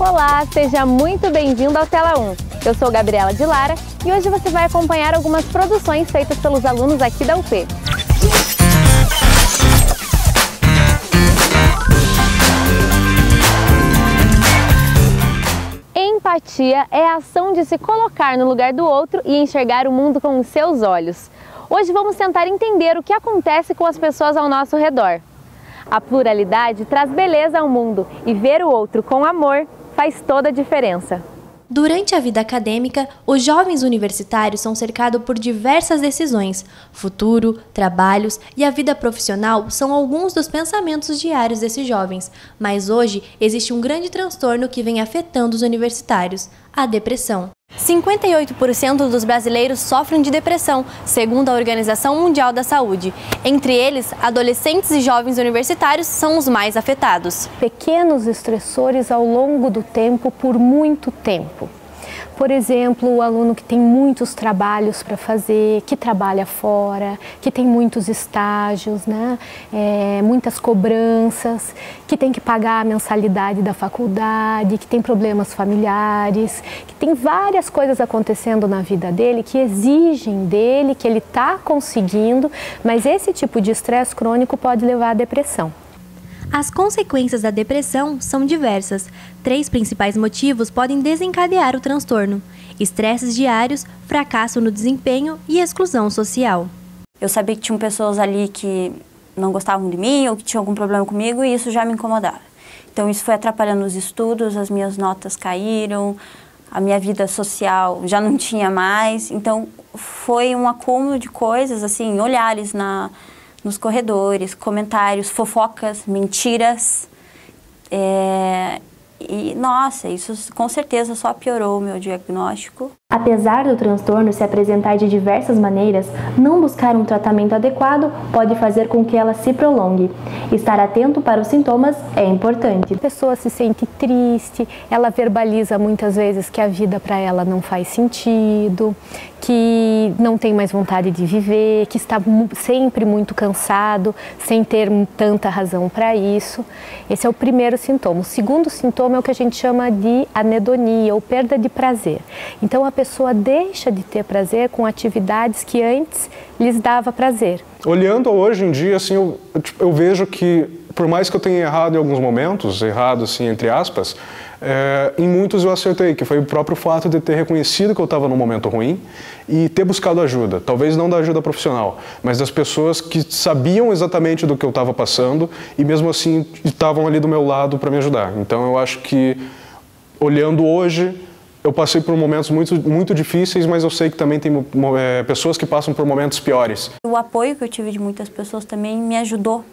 Olá, seja muito bem-vindo ao Tela 1. Eu sou Gabriela de Lara e hoje você vai acompanhar algumas produções feitas pelos alunos aqui da UP. Empatia é a ação de se colocar no lugar do outro e enxergar o mundo com os seus olhos. Hoje vamos tentar entender o que acontece com as pessoas ao nosso redor. A pluralidade traz beleza ao mundo e ver o outro com amor faz toda a diferença. Durante a vida acadêmica, os jovens universitários são cercados por diversas decisões. Futuro, trabalhos e a vida profissional são alguns dos pensamentos diários desses jovens. Mas hoje existe um grande transtorno que vem afetando os universitários: a depressão. 58% dos brasileiros sofrem de depressão, segundo a Organização Mundial da Saúde. Entre eles, adolescentes e jovens universitários são os mais afetados. Pequenos estressores ao longo do tempo, por muito tempo. Por exemplo, o aluno que tem muitos trabalhos para fazer, que trabalha fora, que tem muitos estágios, né? Muitas cobranças, que tem que pagar a mensalidade da faculdade, que tem problemas familiares, que tem várias coisas acontecendo na vida dele que exigem dele, que ele está conseguindo, mas esse tipo de estresse crônico pode levar à depressão. As consequências da depressão são diversas. 3 principais motivos podem desencadear o transtorno: estresses diários, fracasso no desempenho e exclusão social. Eu sabia que tinham pessoas ali que não gostavam de mim ou que tinham algum problema comigo e isso já me incomodava. Então isso foi atrapalhando os estudos, as minhas notas caíram, a minha vida social já não tinha mais. Então foi um acúmulo de coisas, assim, olhares nos corredores, comentários, fofocas, mentiras. E, nossa, isso com certeza só piorou o meu diagnóstico. Apesar do transtorno se apresentar de diversas maneiras, não buscar um tratamento adequado pode fazer com que ela se prolongue. Estar atento para os sintomas é importante. A pessoa se sente triste, ela verbaliza muitas vezes que a vida para ela não faz sentido, que não tem mais vontade de viver, que está sempre muito cansado, sem ter tanta razão para isso. Esse é o primeiro sintoma. O segundo sintoma é o que a gente chama de anedonia, ou perda de prazer. Então a pessoa deixa de ter prazer com atividades que antes lhes dava prazer. Olhando hoje em dia, assim, eu vejo que, por mais que eu tenha errado em alguns momentos, errado assim, entre aspas, em muitos eu acertei, que foi o próprio fato de ter reconhecido que eu estava num momento ruim e ter buscado ajuda, talvez não da ajuda profissional, mas das pessoas que sabiam exatamente do que eu estava passando e mesmo assim estavam ali do meu lado para me ajudar. Então eu acho que, olhando hoje, eu passei por momentos muito difíceis, mas eu sei que também tem pessoas que passam por momentos piores. O apoio que eu tive de muitas pessoas também me ajudou.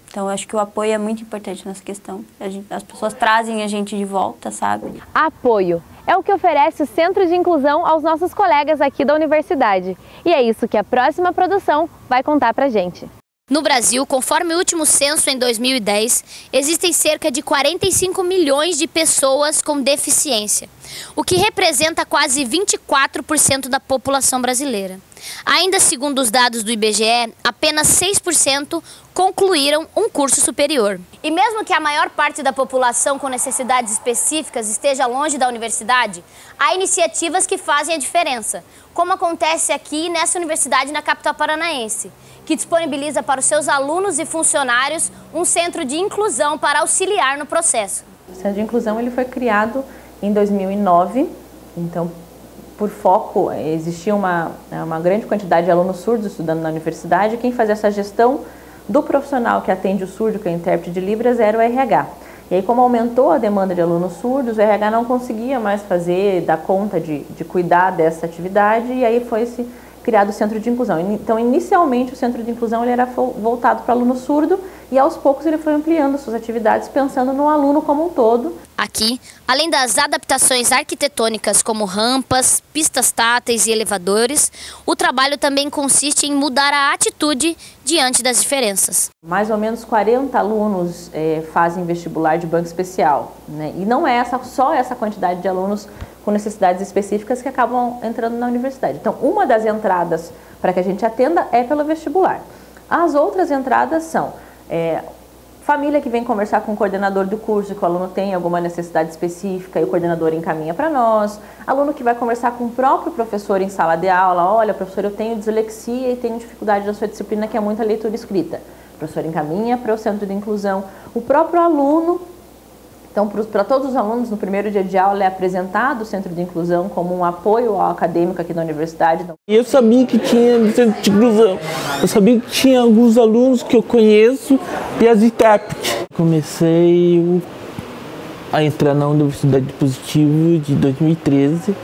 Então, eu acho que o apoio é muito importante nessa questão. As pessoas trazem a gente de volta, sabe? Apoio é o que oferece o Centro de Inclusão aos nossos colegas aqui da universidade. E é isso que a próxima produção vai contar pra gente. No Brasil, conforme o último censo em 2010, existem cerca de 45 milhões de pessoas com deficiência, o que representa quase 24% da população brasileira. Ainda segundo os dados do IBGE, apenas 6% concluíram um curso superior. E mesmo que a maior parte da população com necessidades específicas esteja longe da universidade, há iniciativas que fazem a diferença, como acontece aqui nessa universidade na capital paranaense, que disponibiliza para os seus alunos e funcionários um centro de inclusão para auxiliar no processo. O centro de inclusão ele foi criado em 2009, então por foco existia uma grande quantidade de alunos surdos estudando na universidade. Quem fazia essa gestão do profissional que atende o surdo, que é o intérprete de Libras, era o RH. E aí, como aumentou a demanda de alunos surdos, o RH não conseguia mais dar conta de cuidar dessa atividade, e aí foi-se criado o Centro de Inclusão. Então, inicialmente, o Centro de Inclusão ele era voltado para aluno surdo e, aos poucos, ele foi ampliando suas atividades, pensando no aluno como um todo. Aqui, além das adaptações arquitetônicas como rampas, pistas táteis e elevadores, o trabalho também consiste em mudar a atitude diante das diferenças. Mais ou menos 40 alunos fazem vestibular de banco especial, né? E não é só essa quantidade de alunos com necessidades específicas que acabam entrando na universidade. Então, uma das entradas para que a gente atenda é pelo vestibular. As outras entradas são Família que vem conversar com o coordenador do curso, que o aluno tem alguma necessidade específica e o coordenador encaminha para nós. Aluno que vai conversar com o próprio professor em sala de aula. Olha, professor, eu tenho dislexia e tenho dificuldade na sua disciplina, que é muita leitura escrita. O professor encaminha para o centro de inclusão. O próprio aluno, então para todos os alunos, no primeiro dia de aula é apresentado o centro de inclusão como um apoio ao acadêmico aqui da universidade. Eu sabia que tinha centro de inclusão, eu sabia que tinha alguns alunos que eu conheço e as intérpretes. Comecei a entrar na Universidade Positivo de 2013.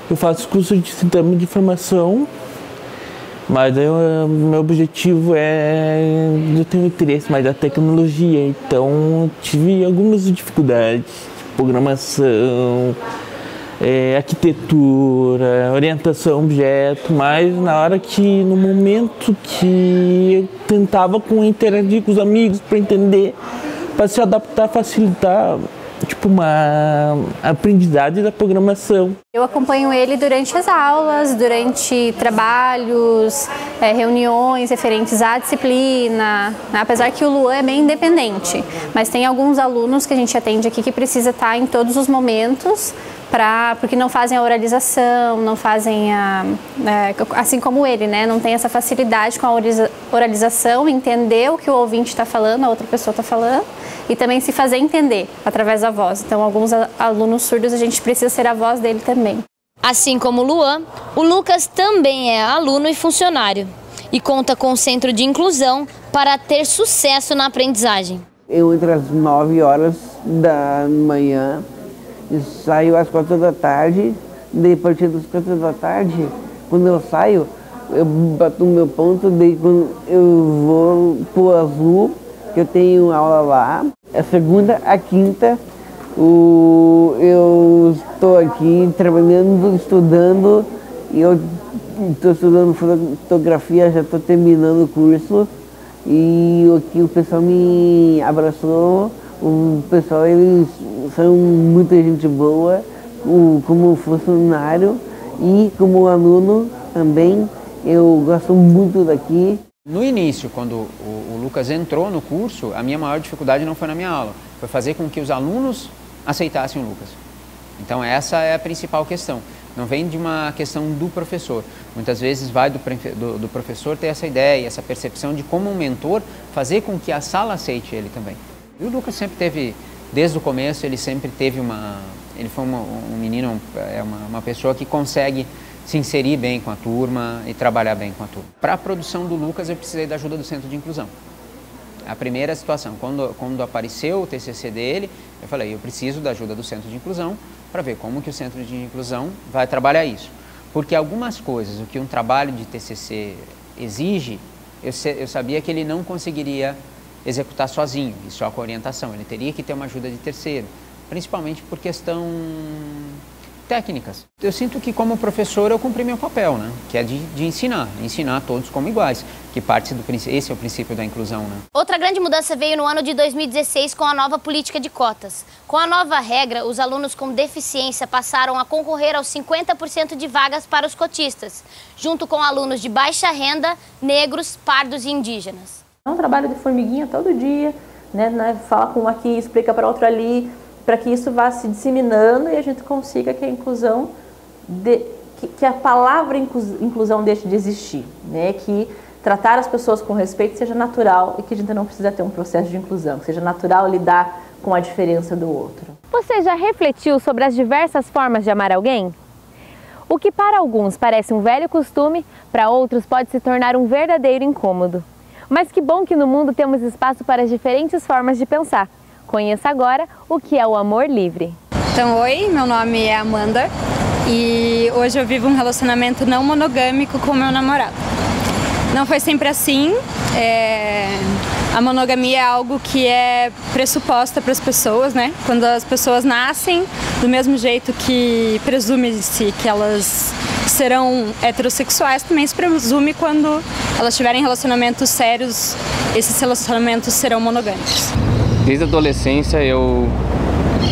Eu faço curso de sistema de informação, mas meu objetivo eu tenho interesse mais da tecnologia, então tive algumas dificuldades de programação, arquitetura, orientação a objeto, mas no momento que eu tentava interagir com os amigos para entender, para se adaptar, facilitar, uma aprendizagem da programação. Eu acompanho ele durante as aulas, durante trabalhos, reuniões referentes à disciplina, apesar que o Luan é bem independente, mas tem alguns alunos que a gente atende aqui que precisa estar em todos os momentos, porque não fazem a oralização, não fazem assim como ele, né? Não tem essa facilidade com a oralização, entender o que o ouvinte está falando, a outra pessoa está falando, e também se fazer entender através da voz. Então, alguns alunos surdos, a gente precisa ser a voz dele também. Assim como o Luan, o Lucas também é aluno e funcionário e conta com o Centro de Inclusão para ter sucesso na aprendizagem. Eu entro às 9 horas da manhã, saio às 4 da tarde, daí a partir das 4 da tarde, quando eu saio, eu bato o meu ponto, daí quando eu vou pro Azul, que eu tenho aula lá, a segunda, a quinta, eu estou aqui trabalhando, estudando, e eu estou estudando fotografia, já estou terminando o curso, e aqui o pessoal me abraçou, o pessoal, eles são muita gente boa, como funcionário e como aluno também, eu gosto muito daqui. No início, quando o Lucas entrou no curso, a minha maior dificuldade não foi na minha aula, foi fazer com que os alunos aceitassem o Lucas. Então essa é a principal questão, não vem de uma questão do professor. Muitas vezes vai do professor ter essa ideia, essa percepção de como um mentor fazer com que a sala aceite ele também. E o Lucas sempre teve, desde o começo, ele sempre teve ele foi um menino, uma pessoa que consegue se inserir bem com a turma e trabalhar bem com a turma. Para a produção do Lucas, eu precisei da ajuda do Centro de Inclusão. A primeira situação, quando apareceu o TCC dele, eu falei, eu preciso da ajuda do Centro de Inclusão para ver como que o Centro de Inclusão vai trabalhar isso. Porque algumas coisas, o que um trabalho de TCC exige, eu sabia que ele não conseguiria executar sozinho, e só com orientação. Ele teria que ter uma ajuda de terceiro, principalmente por questão técnicas. Eu sinto que como professor eu cumpri meu papel, né? Que é de ensinar todos como iguais, que esse é o princípio da inclusão, né? Outra grande mudança veio no ano de 2016 com a nova política de cotas. Com a nova regra, os alunos com deficiência passaram a concorrer aos 50% de vagas para os cotistas, junto com alunos de baixa renda, negros, pardos e indígenas. É um trabalho de formiguinha todo dia, né? Fala com um aqui, explica para outro ali, para que isso vá se disseminando e a gente consiga que a inclusão, que a palavra inclusão deixe de existir, né? Que tratar as pessoas com respeito seja natural e que a gente não precisa ter um processo de inclusão, que seja natural lidar com a diferença do outro. Você já refletiu sobre as diversas formas de amar alguém? O que para alguns parece um velho costume, para outros pode se tornar um verdadeiro incômodo. Mas que bom que no mundo temos espaço para as diferentes formas de pensar. Conheça agora o que é o amor livre. Então, oi, meu nome é Amanda e hoje eu vivo um relacionamento não monogâmico com meu namorado. Não foi sempre assim, a monogamia é algo que é pressuposta para as pessoas, né? Quando as pessoas nascem, do mesmo jeito que presume-se que elas serão heterossexuais, também se presume quando elas tiverem relacionamentos sérios, esses relacionamentos serão monogâmicos. Desde a adolescência eu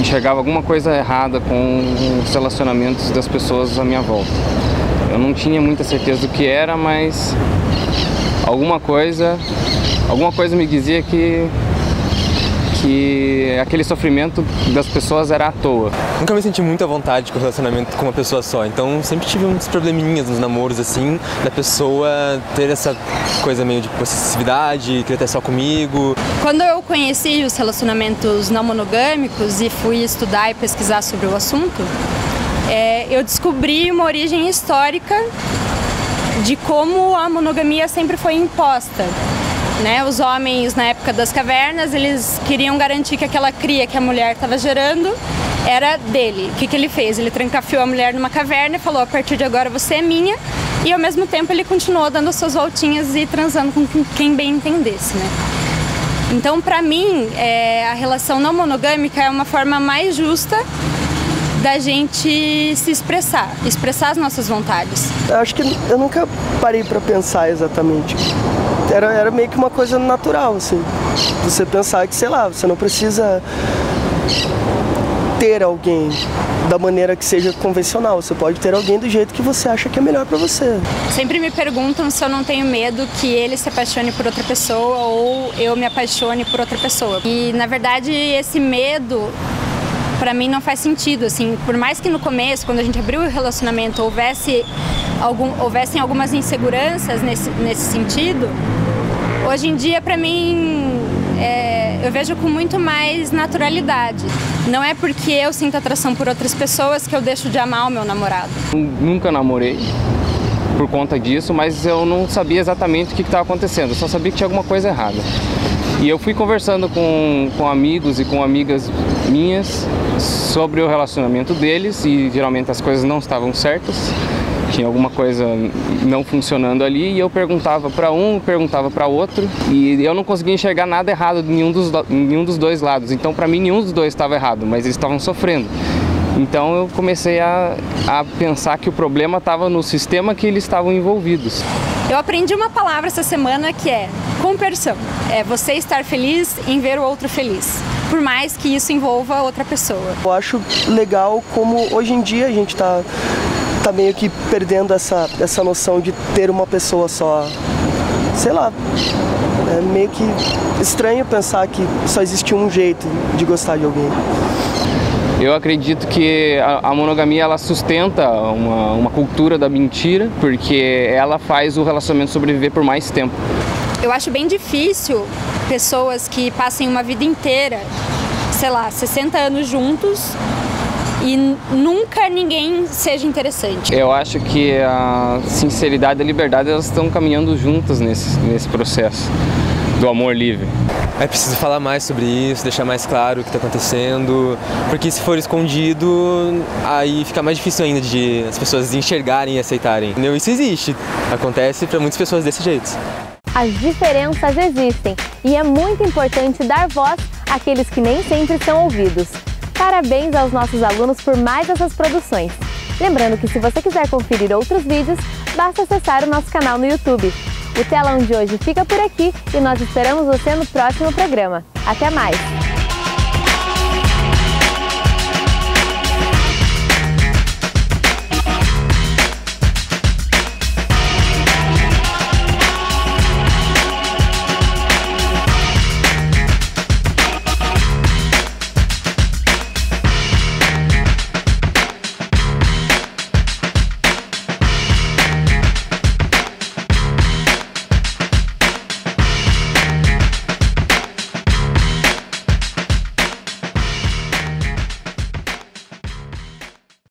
enxergava alguma coisa errada com os relacionamentos das pessoas à minha volta. Eu não tinha muita certeza do que era, mas alguma coisa alguma coisa me dizia que aquele sofrimento das pessoas era à toa. Nunca me senti muito à vontade com o relacionamento com uma pessoa só, então sempre tive uns probleminhas nos namoros, assim, da pessoa ter essa coisa meio de possessividade, querer ter só comigo. Quando eu conheci os relacionamentos não monogâmicos e fui estudar e pesquisar sobre o assunto, eu descobri uma origem histórica de como a monogamia sempre foi imposta. Os homens, na época das cavernas, eles queriam garantir que aquela cria que a mulher estava gerando era dele. O que ele fez? Ele trancafiou a mulher numa caverna e falou: a partir de agora você é minha. E ao mesmo tempo ele continuou dando as suas voltinhas e transando com quem bem entendesse, Então, para mim, a relação não monogâmica é uma forma mais justa da gente se expressar as nossas vontades. Eu acho que eu nunca parei para pensar exatamente. Era meio que uma coisa natural, assim. Você pensar que, sei lá, você não precisa ter alguém da maneira que seja convencional. Você pode ter alguém do jeito que você acha que é melhor para você. Sempre me perguntam se eu não tenho medo que ele se apaixone por outra pessoa ou eu me apaixone por outra pessoa. E, na verdade, esse medo, para mim, não faz sentido, assim. Por mais que no começo, quando a gente abriu o relacionamento, houvessem algumas inseguranças nesse sentido, hoje em dia, para mim, eu vejo com muito mais naturalidade. Não é porque eu sinto atração por outras pessoas que eu deixo de amar o meu namorado. Nunca namorei por conta disso, mas eu não sabia exatamente o que estava acontecendo, eu só sabia que tinha alguma coisa errada. E eu fui conversando com amigos e com amigas minhas sobre o relacionamento deles e geralmente as coisas não estavam certas. Tinha alguma coisa não funcionando ali e eu perguntava para um, perguntava para outro e eu não conseguia enxergar nada errado de nenhum dos dois lados. Então, para mim, nenhum dos dois estava errado, mas eles estavam sofrendo. Então, eu comecei a pensar que o problema estava no sistema que eles estavam envolvidos. Eu aprendi uma palavra essa semana que é compersão. É você estar feliz em ver o outro feliz, por mais que isso envolva outra pessoa. Eu acho legal como hoje em dia a gente tá meio que perdendo essa noção de ter uma pessoa só. Sei lá, é meio que estranho pensar que só existe um jeito de gostar de alguém. Eu acredito que a monogamia ela sustenta uma cultura da mentira, porque ela faz o relacionamento sobreviver por mais tempo. Eu acho bem difícil pessoas que passem uma vida inteira, sei lá, 60 anos juntos, e nunca ninguém seja interessante. Eu acho que a sinceridade e a liberdade elas estão caminhando juntas nesse processo do amor livre. É preciso falar mais sobre isso, deixar mais claro o que está acontecendo, porque se for escondido, aí fica mais difícil ainda de as pessoas enxergarem e aceitarem. Isso existe, acontece para muitas pessoas desse jeito. As diferenças existem e é muito importante dar voz àqueles que nem sempre são ouvidos. Parabéns aos nossos alunos por mais essas produções. Lembrando que se você quiser conferir outros vídeos, basta acessar o nosso canal no YouTube. O Telão de hoje fica por aqui e nós esperamos você no próximo programa. Até mais!